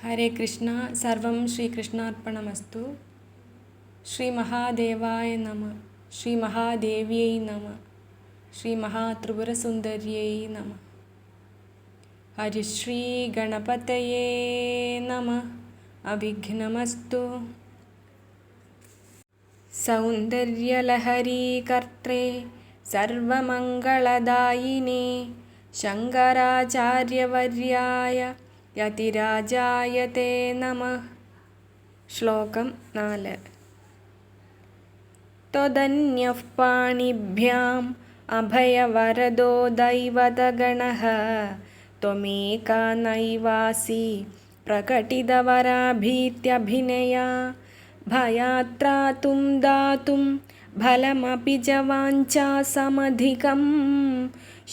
ഹരേ കൃഷ്ണ. സർവം ശ്രീകൃഷ്ണാർപ്പണമസ്തു. ശ്രീ മഹാദേവായ നമ. ശ്രീ മഹാദേവ്യൈ നമ. ശ്രീ മഹാത്രിപുരസുന്ദര്यै നമ. ഹരിശ്രീ ഗണപതയേ നമ. അവിഘ്നമസ്തു. സൗന്ദര്യലഹരീ കർത്രേ സർവമംഗളദായിനേ ശങ്കരാചാര്യവർയായ യതിരാജായ തേ നമഃ. ശ്ലോകം 4. ത്വദന്യഃ പാണിഭ്യാം അഭയവരദോ ദൈവതഗണഃ ത്വമേകാ നൈവാസി പ്രകടിതവരാഭീത്യഭിനയാ ഭയാത്രാതും ദാതും ഫലമപി ച വാഞ്ചാസമധികം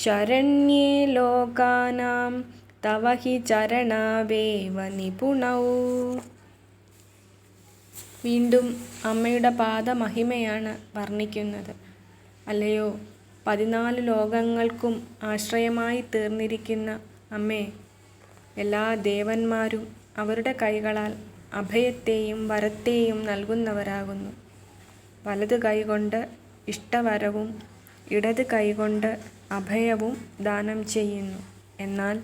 ശരണ്യേ ലോകാനാം തവ ഹി ചരണാവേവ നിപുണൗ. വീണ്ടും അമ്മയുടെ പാദമഹിമയാണ് വർണ്ണിക്കുന്നത്. അല്ലയോ 14 ലോകങ്ങൾക്കും ആശ്രയമായി തീർന്നിരിക്കുന്ന അമ്മേ, എല്ലാ ദേവന്മാരും അവരുടെ കൈകളാൽ അഭയത്തെയും വരത്തെയും നൽകുന്നവരാകുന്നു. വലത് കൈകൊണ്ട് ഇഷ്ടവരവും ഇടത് കൈകൊണ്ട് അഭയവും ദാനം ചെയ്യുന്നു. എന്നാൽ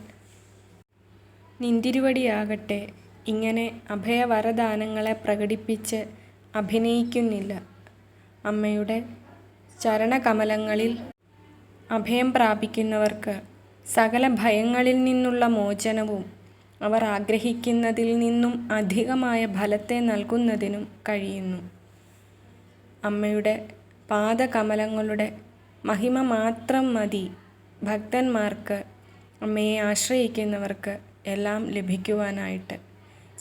നിന്തിരുവടിയാകട്ടെ ഇങ്ങനെ അഭയവരദാനങ്ങളെ പ്രകടിപ്പിച്ച് അഭിനയിക്കുന്നില്ല. അമ്മയുടെ ചരണകമലങ്ങളിൽ അഭയം പ്രാപിക്കുന്നവർക്ക് സകല ഭയങ്ങളിൽ നിന്നുള്ള മോചനവും അവർ ആഗ്രഹിക്കുന്നതിൽ നിന്നും അധികമായ ഫലത്തെ നൽകുന്നതിനും കഴിയുന്നു. അമ്മയുടെ പാദകമലങ്ങളുടെ മഹിമ മാത്രം മതി ഭക്തന്മാർക്ക്, അമ്മയെ ആശ്രയിക്കുന്നവർക്ക് എല്ലാം ലഭിക്കുവാനായിട്ട്.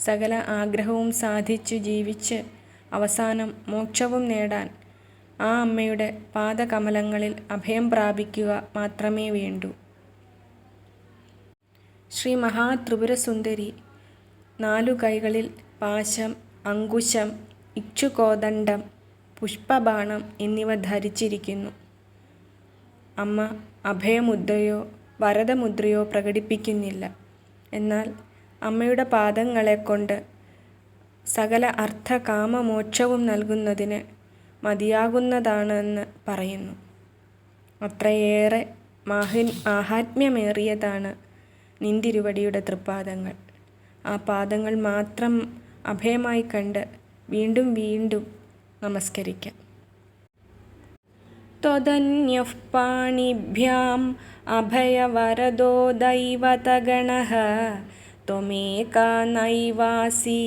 സകല ആഗ്രഹവും സാധിച്ചു ജീവിച്ച് അവസാനം മോക്ഷവും നേടാൻ ആ അമ്മയുടെ പാദകമലങ്ങളിൽ അഭയം പ്രാപിക്കുക മാത്രമേ വേണ്ടൂ. ശ്രീ മഹാത്രിപുരസുന്ദരി 4 കൈകളിൽ പാശം, അങ്കുശം, ഇക്ഷുകോദണ്ഡം, പുഷ്പബാണം എന്നിവ ധരിച്ചിരിക്കുന്നു. അമ്മ അഭയമുദ്രയോ വരദമുദ്രയോ പ്രകടിപ്പിക്കുന്നില്ല. എന്നാൽ അമ്മയുടെ പാദങ്ങളെക്കൊണ്ട് സകല അർത്ഥ കാമമോക്ഷവും നൽകുന്നതിന് മതിയാകുന്നതാണെന്ന് പറയുന്നു. അത്രയേറെ മാഹാത്മ്യമേറിയതാണ് നിന്തിരുവടിയുടെ തൃപ്പാദങ്ങൾ. ആ പാദങ്ങൾ മാത്രം അഭയമായി കണ്ട് വീണ്ടും വീണ്ടും നമസ്കരിക്കാം. ത്വദന്യഃ പാണിഭ്യാം അഭയവരദോ ദൈവതഗണഃ ത്വമേകാ നൈവാസി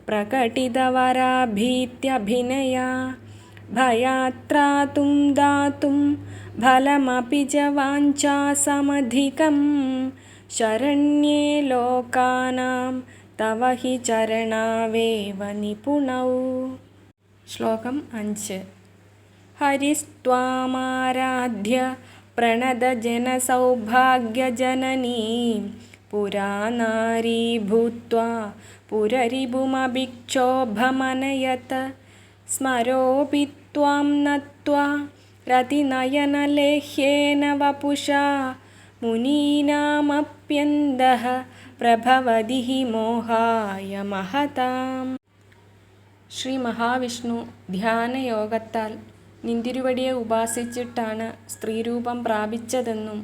പ്രകടിതവരാഭീത്യഭിനയാ ഭയാത്രാതും ദാതും ഫലമപി ച വാഞ്ചാസമധികം ശരണ്യേ ലോകാനാം തവ ഹി ചരണാവേവ നിപുണൗ. ശ്ലോകം 5. ഹരിസ്ത്വാമാരാധ്യ പ്രണതജനസൗഭാഗ്യജനനീം പുരാ നാരീ ഭൂത്വാ പുരരിപുമഭിക്ഷോഭമനയത് സ്മരോപി ത്വാം നത്വാ രതിനയനലേഹ്യേന വപുഷാ മുനീനാമപ്യന്തഃ പ്രഭവതി ഹി മോഹായ മഹതാം. ശ്രീ മഹാവിഷ്ണു ധ്യാനയോഗത്താൽ നിന്തിരുവടിയെ ഉപാസിച്ചിട്ടാണ് സ്ത്രീരൂപം പ്രാപിച്ചതെന്നും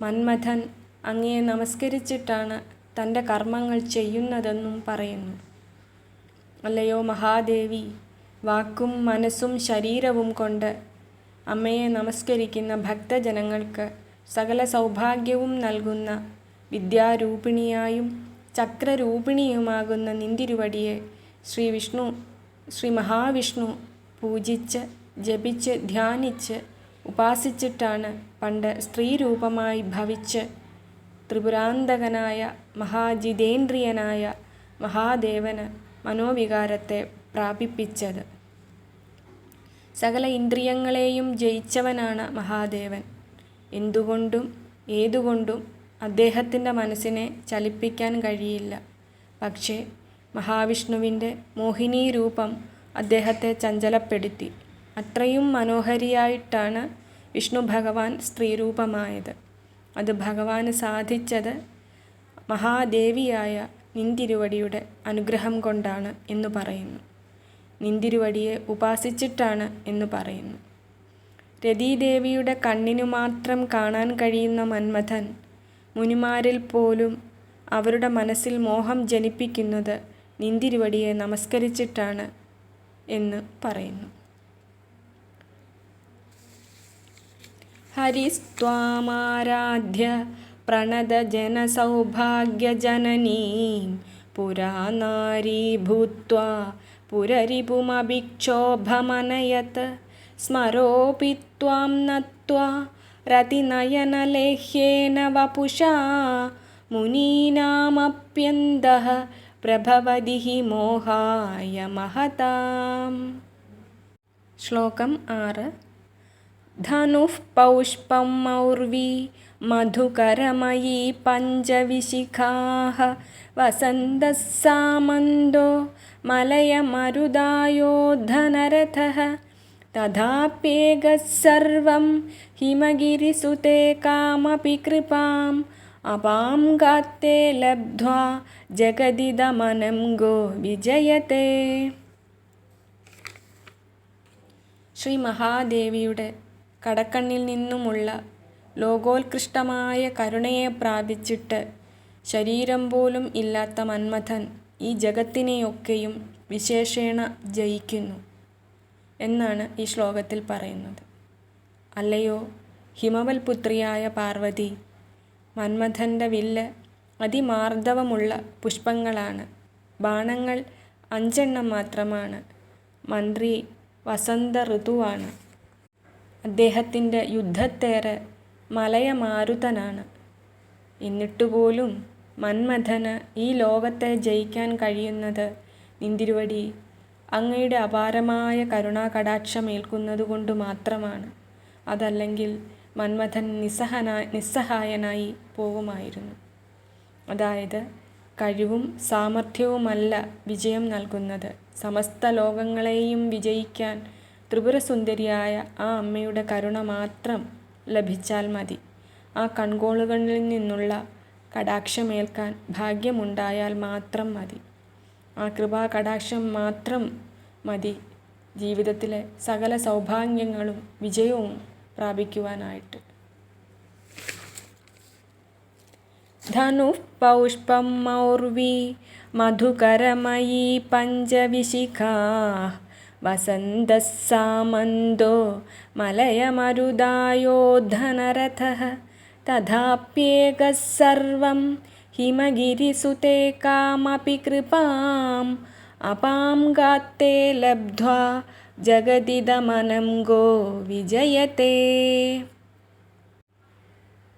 മന്മഥൻ അങ്ങയെ നമസ്കരിച്ചിട്ടാണ് തൻ്റെ കർമ്മങ്ങൾ ചെയ്യുന്നതെന്നും പറയുന്നു. അല്ലയോ മഹാദേവി, വാക്കും മനസ്സും ശരീരവും കൊണ്ട് അമ്മയെ നമസ്കരിക്കുന്ന ഭക്തജനങ്ങൾക്ക് സകല സൗഭാഗ്യവും നൽകുന്ന വിദ്യാരൂപിണിയായും ചക്രരൂപിണിയുമാകുന്ന നിന്തിരുവടിയെ ശ്രീ മഹാവിഷ്ണു പൂജിച്ച് ജപിച്ച് ധ്യാനിച്ച് ഉപാസിച്ചിട്ടാണ് പണ്ട് സ്ത്രീരൂപമായി ഭവിച്ച് ത്രിപുരാന്തകനായ മഹാജിതേന്ദ്രിയനായ മഹാദേവന് മനോവികാരത്തെ പ്രാപിപ്പിച്ചത്. സകല ഇന്ദ്രിയങ്ങളെയും ജയിച്ചവനാണ് മഹാദേവൻ. എന്തുകൊണ്ടും ഏതുകൊണ്ടും അദ്ദേഹത്തിൻ്റെ മനസ്സിനെ ചലിപ്പിക്കാൻ കഴിയില്ല. പക്ഷേ മഹാവിഷ്ണുവിൻ്റെ മോഹിനീ രൂപം അദ്ദേഹത്തെ ചഞ്ചലപ്പെടുത്തി. അത്രയും മനോഹരിയായിട്ടാണ് വിഷ്ണു ഭഗവാൻ സ്ത്രീരൂപമായത്. അത് ഭഗവാന് സാധിച്ചത് മഹാദേവിയായ നിന്തിരുവടിയുടെ അനുഗ്രഹം കൊണ്ടാണ് എന്ന് പറയുന്നു. നിന്തിരുവടിയെ ഉപാസിച്ചിട്ടാണ് എന്ന് പറയുന്നു. രതീദേവിയുടെ കണ്ണിനു മാത്രം കാണാൻ കഴിയുന്ന മന്മഥൻ മുനിമാരിൽ പോലും അവരുടെ മനസ്സിൽ മോഹം ജനിപ്പിക്കുന്നത് നിന്തിരുവടിയെ നമസ്കരിച്ചിട്ടാണ് എന്ന് പറയുന്നു. ഹരിസ്ത്വാമാരാധ്യ പ്രണതജനസൗഭാഗ്യജനനീം പുരാ നാരീ ഭൂത്വാ പുരരിപുമഭിക്ഷോഭമനയത് സ്മരോപി ത്വാം നത്വാ രതിനയനലേഹ്യേന വപുഷാ മുനീനാമപ്യന്തഃ പ്രഭവതി ഹി മോഹായ മഹതാം. ശ്ലോകം 6. ധനുഃ പൗഷ്പം മൗർവീ മധുകരമയീ പഞ്ചവിശിഖാഃ വസന്തഃ സാമന്തോ മലയമരുദായോ ധനരഥഃ തഥാപ്യേകഃ സർവം ഹിമഗിരിസുതേ കാമപി കൃപാം അപാം ഗാത്തേ ലബ്ധ്വാ ജഗദിദമനം ഗോ വിജയതേ. ശ്രീ മഹാദേവിയുടെ കടക്കണ്ണിൽ നിന്നുമുള്ള ലോകോത്കൃഷ്ടമായ കരുണയെ പ്രാപിച്ചിട്ട് ശരീരം പോലും ഇല്ലാത്ത മന്മഥൻ ഈ ജഗത്തിനെയൊക്കെയും വിശേഷേണ ജയിക്കുന്നു എന്നാണ് ഈ ശ്ലോകത്തിൽ പറയുന്നത്. അല്ലയോ ഹിമവൽ പുത്രിയായ പാർവതി, മന്മഥൻ്റെ വില്ല് അതിമാർദ്ദവമുള്ള പുഷ്പങ്ങളാണ്. ബാണങ്ങൾ 5 മാത്രമാണ്. മന്ത്രി വസന്ത ഋതുവാണ്. അദ്ദേഹത്തിൻ്റെ യുദ്ധത്തേറെ മലയമാരുതനാണ്. എന്നിട്ടുപോലും മന്മഥന് ഈ ലോകത്തെ ജയിക്കാൻ കഴിയുന്നത് നിന്തിരുവടി അങ്ങയുടെ അപാരമായ കരുണാകടാക്ഷമേൽക്കുന്നതുകൊണ്ട് മാത്രമാണ്. അതല്ലെങ്കിൽ മന്മഥൻ നിസ്സഹായനായി പോകുമായിരുന്നു. അതായത് കഴിവും സാമർഥ്യവുമല്ല വിജയം നൽകുന്നത്. സമസ്ത ലോകങ്ങളെയും വിജയിക്കാൻ ത്രിപുരസുന്ദരിയായ ആ അമ്മയുടെ കരുണ മാത്രം ലഭിച്ചാൽ മതി. ആ കൺകോളുകളിൽ നിന്നുള്ള കടാക്ഷമേൽക്കാൻ ഭാഗ്യമുണ്ടായാൽ മാത്രം മതി. ആ കൃപാകടാക്ഷം മാത്രം മതി ജീവിതത്തിലെ സകല സൗഭാഗ്യങ്ങളും വിജയവും പ്രാപിക്കുവാനായിട്ട്. ധനുഃ പൗഷ്പം മൗർവീ മധുകരമയീ പഞ്ചവിശിഖാഃ വസന്തഃ സാമന്തോ മലയമരുദായോ ധനരഥഃ തഥാപ്യേകഃ സർവം ഹിമഗിരിസുതേ കാമപി കൃപാം അപാം ഗാത്തേ ലബ്ധ്വാ ജഗദിദമനം ഗോ വിജയതേ.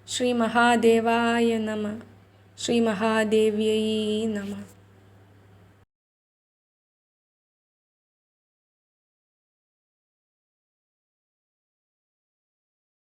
ശ്രീ മഹാദേവായ നമഃ. ശ്രീ മഹാദേവ്യൈ നമഃ.